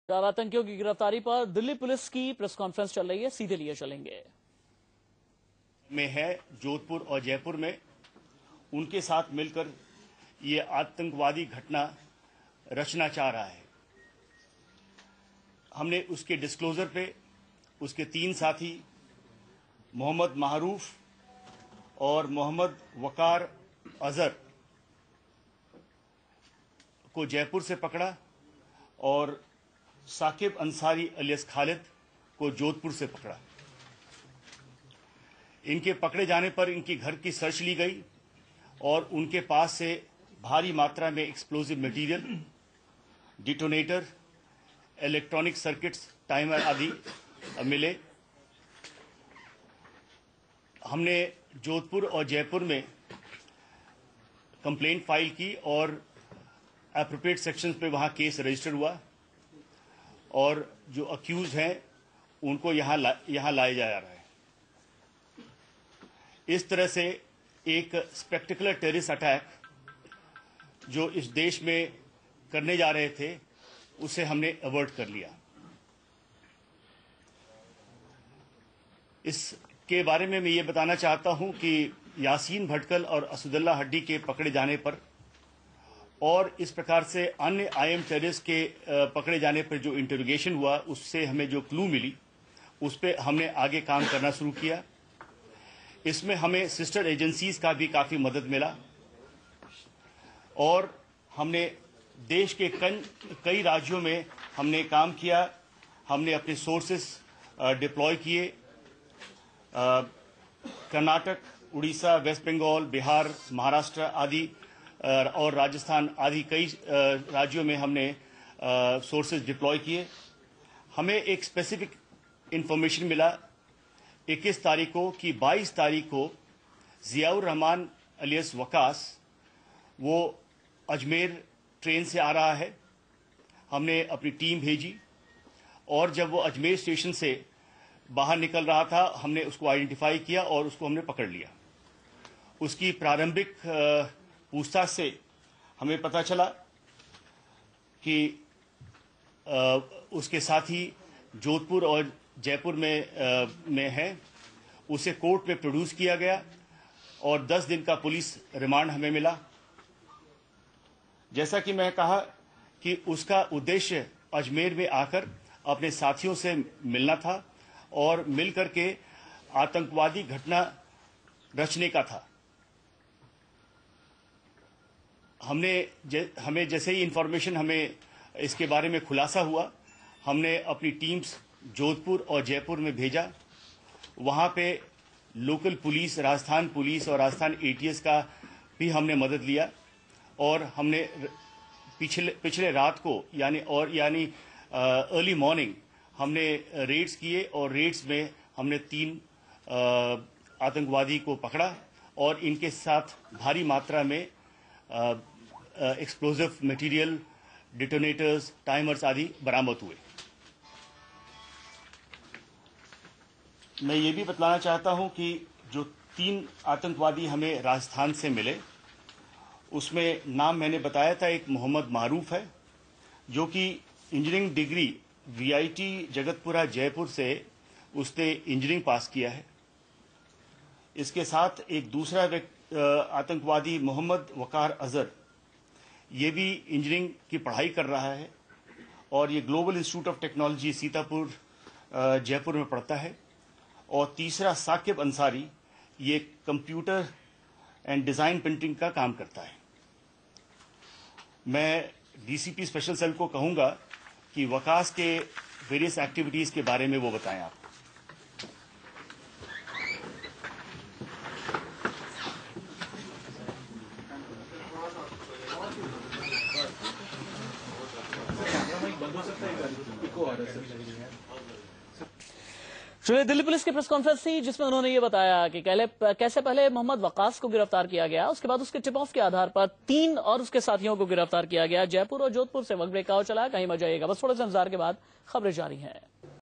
चार आतंकियों की गिरफ्तारी पर दिल्ली पुलिस की प्रेस कॉन्फ्रेंस चल रही है, सीधे लिए चलेंगे। में है जोधपुर और जयपुर में उनके साथ मिलकर ये आतंकवादी घटना रचना चाह रहा है। हमने उसके डिस्क्लोजर पे उसके 3 साथी मोहम्मद मारूफ और मोहम्मद वकार अजहर को जयपुर से पकड़ा और साकिब अंसारी अलियास खालिद को जोधपुर से पकड़ा। इनके पकड़े जाने पर इनकी घर की सर्च ली गई और उनके पास से भारी मात्रा में explosive material, detonator, electronic circuits, timer आदि मिले। हमने जोधपुर और जयपुर में कंप्लेंट फाइल की और एप्रोप्रिएट सेक्शंस पे वहां केस रजिस्टर हुआ और जो अक्यूज हैं उनको यहां लाया जा रहा है। इस तरह से एक स्पेक्टिकुलर टेररिस्ट अटैक जो इस देश में करने जा रहे थे उसे हमने अवॉइड कर लिया। इसके बारे में मैं ये बताना चाहता हूं कि यासीन भटकल और असदुल्ला हड्डी के पकड़े जाने पर और इस प्रकार से अन्य आईएम टेररिस्ट के पकड़े जाने पर जो इंटरोगेशन हुआ उससे हमें जो क्लू मिली उस पर हमने आगे काम करना शुरू किया। इसमें हमें सिस्टर एजेंसीज का भी काफ़ी मदद मिला और हमने देश के कई राज्यों में हमने काम किया। हमने अपने सोर्सेस डिप्लॉय किए। कर्नाटक, उड़ीसा, वेस्ट बंगाल, बिहार, महाराष्ट्र आदि और राजस्थान आदि कई राज्यों में हमने सोर्सेज डिप्लॉय किए। हमें एक स्पेसिफिक इंफॉर्मेशन मिला 21 तारीख को कि 22 तारीख को जियाउर रहमान अलियास वकास वो अजमेर ट्रेन से आ रहा है। हमने अपनी टीम भेजी और जब वो अजमेर स्टेशन से बाहर निकल रहा था हमने उसको आइडेंटिफाई किया और उसको हमने पकड़ लिया। उसकी प्रारंभिक पूछताछ से हमें पता चला कि उसके साथी जोधपुर और जयपुर में है। उसे कोर्ट में प्रोड्यूस किया गया और 10 दिन का पुलिस रिमांड हमें मिला। जैसा कि मैं कहा कि उसका उद्देश्य अजमेर में आकर अपने साथियों से मिलना था और मिलकर के आतंकवादी घटना रचने का था। हमें जैसे ही इंफॉर्मेशन हमें इसके बारे में खुलासा हुआ हमने अपनी टीम्स जोधपुर और जयपुर में भेजा। वहाँ पे लोकल पुलिस, राजस्थान पुलिस और राजस्थान एटीएस का भी हमने मदद लिया और हमने पिछले रात को यानी अर्ली मॉर्निंग हमने रेड्स किए और रेड्स में हमने 3 आतंकवादी को पकड़ा और इनके साथ भारी मात्रा में एक्सप्लोजिव मटेरियल, डिटोनेटर्स, टाइमर्स आदि बरामद हुए। मैं ये भी बतलाना चाहता हूं कि जो 3 आतंकवादी हमें राजस्थान से मिले उसमें नाम मैंने बताया था। एक मोहम्मद मारूफ है जो कि engineering degree VIT Jagatpura Jaipur से उसने इंजीनियरिंग पास किया है। इसके साथ एक दूसरा आतंकवादी मोहम्मद वकार अजहर ये भी इंजीनियरिंग की पढ़ाई कर रहा है और ये global institute of technology Sitapur Jaipur में पढ़ता है। और तीसरा साकिब अंसारी ये कंप्यूटर एंड डिज़ाइन प्रिंटिंग का काम करता है। मैं डीसीपी स्पेशल सेल को कहूँगा कि वकास के वेरियस एक्टिविटीज़ के बारे में वो बताएं आप। चलिए, दिल्ली पुलिस की प्रेस कॉन्फ्रेंस थी जिसमें उन्होंने ये बताया कि कैसे पहले मोहम्मद वकास को गिरफ्तार किया गया, उसके बाद उसके टिप ऑफ के आधार पर 3 और उसके साथियों को गिरफ्तार किया गया। जयपुर और जोधपुर से वक्त ब्रेकआउट चला, कहीं मत जाइएगा, बस थोड़े से इंतजार के बाद खबरें जारी हैं।